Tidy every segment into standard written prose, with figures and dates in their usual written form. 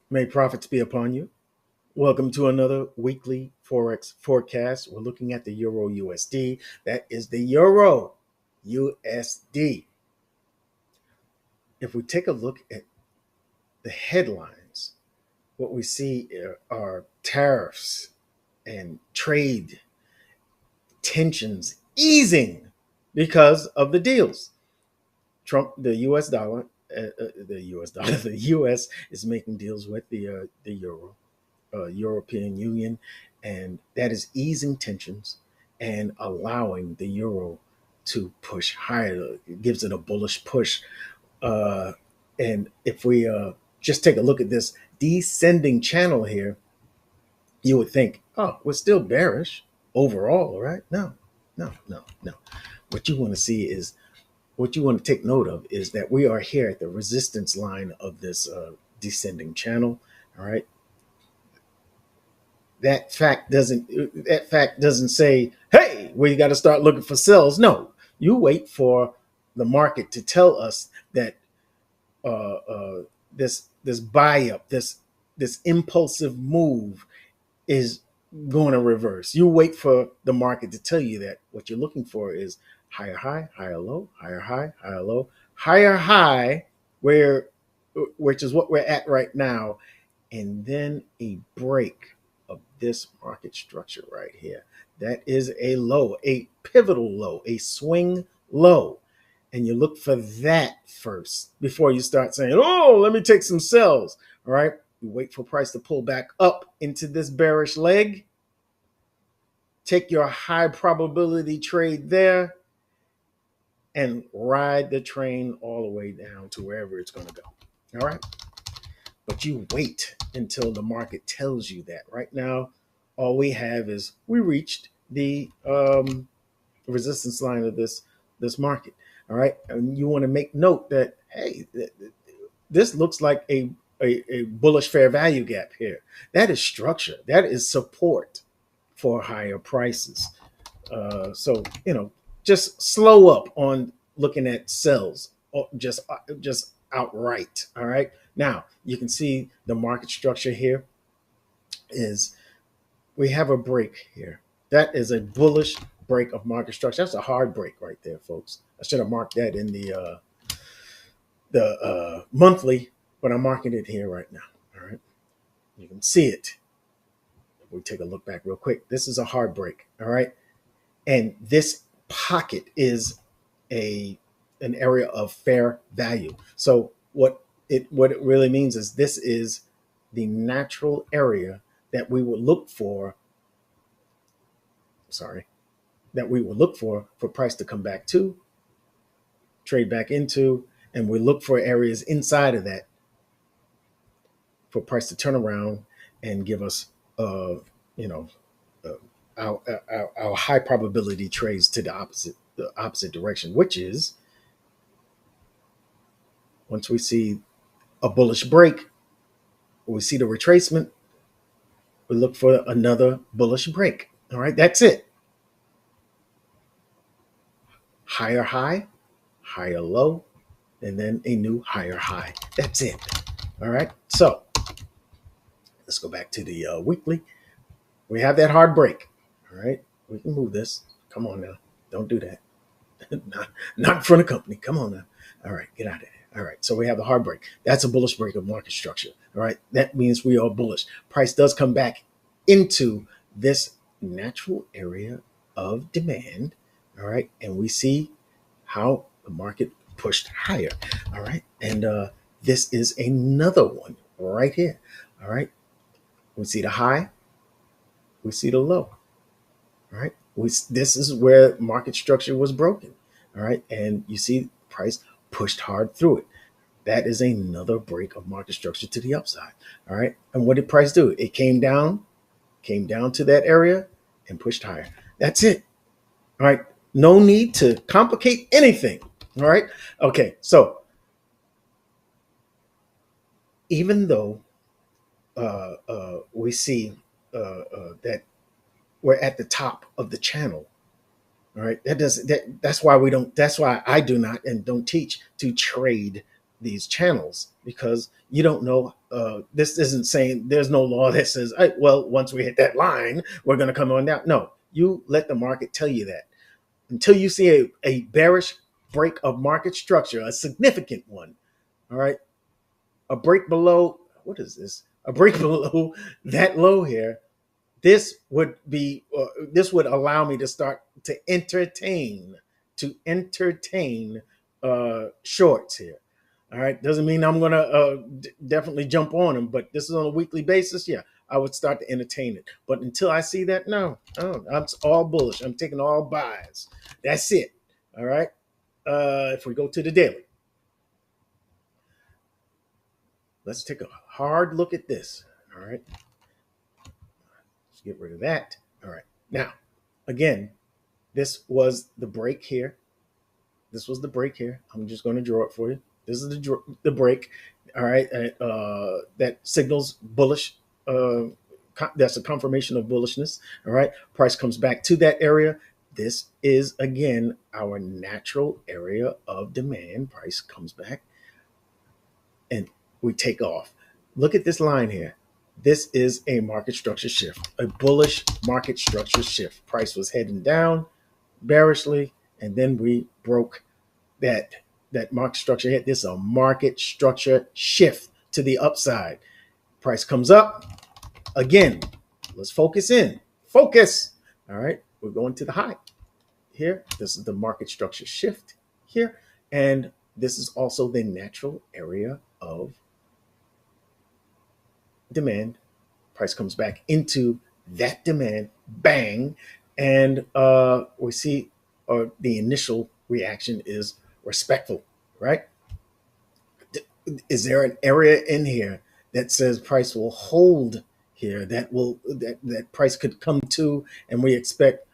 May profits be upon you. Welcome to another weekly Forex forecast. We're looking at the Euro USD. That is the Euro USD. If we take a look at the headlines, what we see are tariffs and trade tensions easing because of the deals. Trump, the U.S. dollar, the U.S. is making deals with the euro, European Union, and that is easing tensions and allowing the euro to push higher. It gives it a bullish push. Uh, and if we just take a look at this descending channel here, you would think, oh, we're still bearish overall, right? No, no, no, no. What you want to see is what you want to take note of is that we are here at the resistance line of this descending channel. All right. That fact doesn't say, hey, we got to start looking for sells. No, you wait for the market to tell us that this buy up, this impulsive move is going to reverse. You wait for the market to tell you that. What you're looking for is higher high, higher low, higher high, higher low, higher high, which is what we're at right now, and then a break of this market structure right here. That is a low, a pivotal low, a swing low. And you look for that first before you start saying, oh, let me take some sells. All right. You wait for price to pull back up into this bearish leg. Take your high probability trade there and ride the train all the way down to wherever it's going to go. All right. But you wait until the market tells you that. Right now, all we have is we reached the resistance line of this market. All right. And you want to make note that, hey, this looks like a bullish fair value gap here. That is structure. That is support for higher prices. So, just slow up on looking at sells just outright. All right. Now you can see the market structure here is we have a break here. That is a bullish break of market structure. That's a hard break right there, folks. I should have marked that in the monthly, but I'm marking it here right now. All right. You can see it. If we take a look back real quick, this is a hard break. All right. And this pocket is an area of fair value. So what it really means is this is the natural area that we would look for. That we would look for price to come back to, trade back into, and we look for areas inside of that for price to turn around and give us, you know, uh, our high probability trades to the opposite direction, which is once we see a bullish break, we see the retracement, we look for another bullish break. All right, that's it. Higher high, higher low, and then a new higher high. That's it. All right, so let's go back to the weekly. We have that hard break. All right, we can move this. Come on now, don't do that. not in front of company. Come on now. All right, get out of there. All right, so we have the hard break. That's a bullish break of market structure. All right, that means we are bullish. Price does come back into this natural area of demand. All right, and we see how the market pushed higher. All right, and this is another one right here. All right, we see the high, we see the low. All right, this is where market structure was broken. All right, and you see price pushed hard through it. That is another break of market structure to the upside. All right, and what did price do? It came down to that area and pushed higher. That's it. All right, no need to complicate anything. All right, okay, so even though we see that we're at the top of the channel. All right. That's why we don't, that's why I do not and don't teach to trade these channels, because you don't know. This isn't saying, there's no law that says, hey, well, once we hit that line, we're going to come on down. No, you let the market tell you that until you see a bearish break of market structure, a significant one. All right. A break below, what is this? A break below that low here. This would allow me to start to entertain shorts here. All right, doesn't mean I'm gonna definitely jump on them, but this is on a weekly basis. Yeah, I would start to entertain it. But until I see that, no, I'm all bullish. I'm taking all buys. That's it. All right. If we go to the daily, let's take a hard look at this. All right, let's get rid of that. All right, now again, this was the break here. This was the break here. I'm just going to draw it for you. This is the break. All right. That signals bullish. That's a confirmation of bullishness. All right. Price comes back to that area. This is, again, our natural area of demand. Price comes back and we take off. Look at this line here. This is a market structure shift, a bullish market structure shift. Price was heading down bearishly, and then we broke that market structure hit. This is a market structure shift to the upside. Price comes up again. Let's focus in. Focus. All right. We're going to the high here. This is the market structure shift here. And this is also the natural area of demand. Price comes back into that demand. Bang. And we see the initial reaction is respectful, right? Is there an area in here that says price will hold here, that price could come to, and we expect,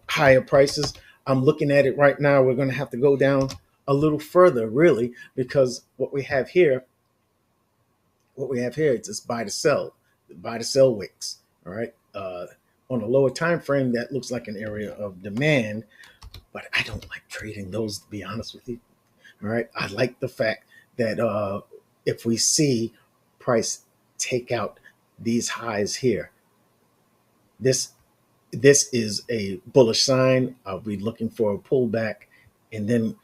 higher prices? I'm looking at it right now. We're going to have to go down a little further, really, because what we have here, it's just buy to sell wicks. All right. On a lower time frame, that looks like an area of demand, but I don't like trading those, to be honest with you. All right. I like the fact that if we see price take out these highs here, this is a bullish sign. I'll be looking for a pullback, and then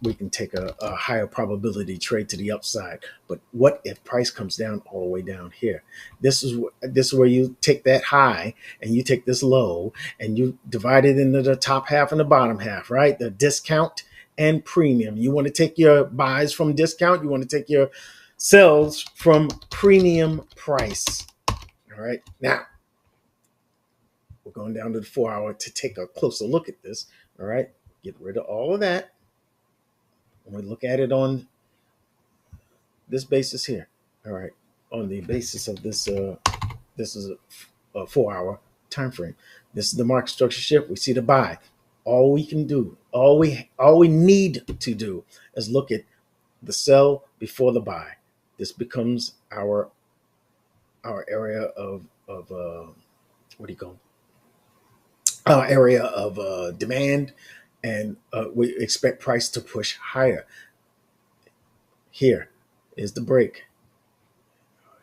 we can take a higher probability trade to the upside. But what if price comes down all the way down here? This is where you take that high and you take this low and you divide it into the top half and the bottom half, right? The discount and premium. You want to take your buys from discount. You want to take your sells from premium price. All right. Now, we're going down to the 4 hour to take a closer look at this. All right. Get rid of all of that. When we look at it on this basis here, all right, on the basis of this, this is a 4 hour time frame. This is the market structure shift. We see the buy. All we can do, all we need to do is look at the sell before the buy. This becomes our area of what do you call it? Our area of demand, and we expect price to push higher. Here is the break.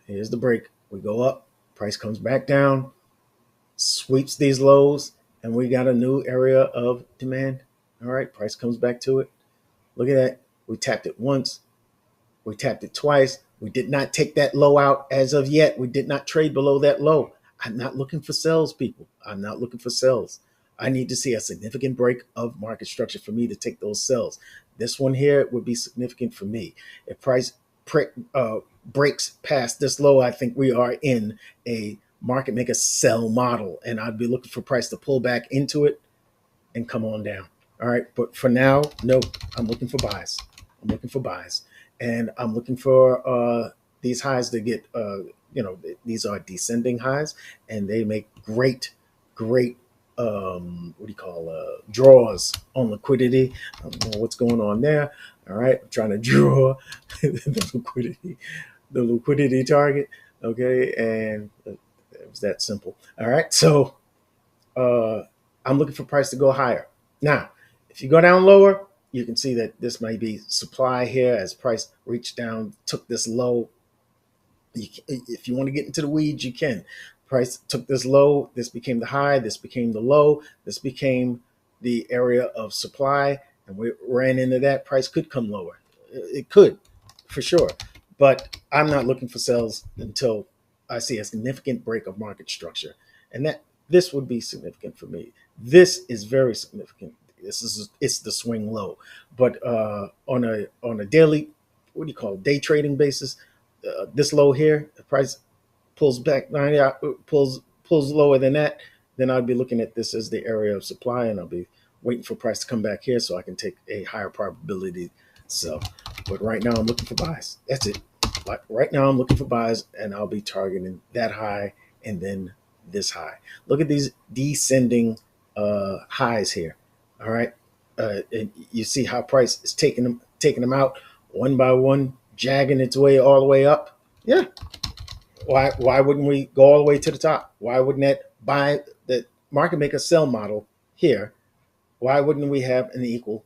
Here's the break. We go up, price comes back down, sweeps these lows, and we got a new area of demand. All right, price comes back to it. Look at that. We tapped it once. We tapped it twice. We did not take that low out as of yet. We did not trade below that low. I'm not looking for sells, people. I'm not looking for sells. I need to see a significant break of market structure for me to take those sells. This one here would be significant for me. If price breaks past this low, I think we are in a market maker sell model, and I'd be looking for price to pull back into it and come on down. All right. But for now, no, I'm looking for buys. I'm looking for buys. And I'm looking for these highs to get, these are descending highs, and they make great draws on liquidity. I don't know what's going on there. All right. I'm trying to draw the liquidity target. Okay. And it was that simple. All right. So I'm looking for price to go higher. Now, if you go down lower, you can see that this might be supply here as price reached down, took this low. If you want to get into the weeds, you can. Price took this low, this became the high, this became the low, this became the area of supply, and we ran into that. Price could come lower. It could, for sure. But I'm not looking for sales until I see a significant break of market structure. And that this would be significant for me. This is very significant. It's the swing low. But on a daily, what do you call it, day trading basis, this low here, the price pulls back 90, pulls lower than that, then I'd be looking at this as the area of supply, and I'll be waiting for price to come back here so I can take a higher probability sell. But right now I'm looking for buys. That's it. Like right now I'm looking for buys, and I'll be targeting that high and then this high. Look at these descending highs here. All right. And you see how price is taking them out one by one, jagging its way all the way up. Yeah. Why wouldn't we go all the way to the top? Why wouldn't that buy the market maker sell model here? Why wouldn't we have an equal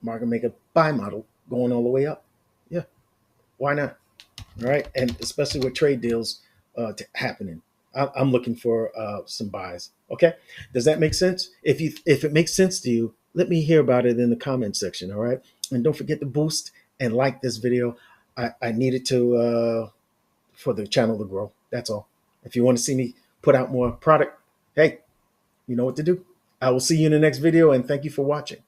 market maker buy model going all the way up? Yeah. Why not? All right. And especially with trade deals happening, I'm looking for some buys. Okay. Does that make sense? If it makes sense to you, let me hear about it in the comment section. All right. And don't forget to boost and like this video. I need it to for the channel to grow. That's all. If you want to see me put out more product, hey, you know what to do. I will see you in the next video, and thank you for watching.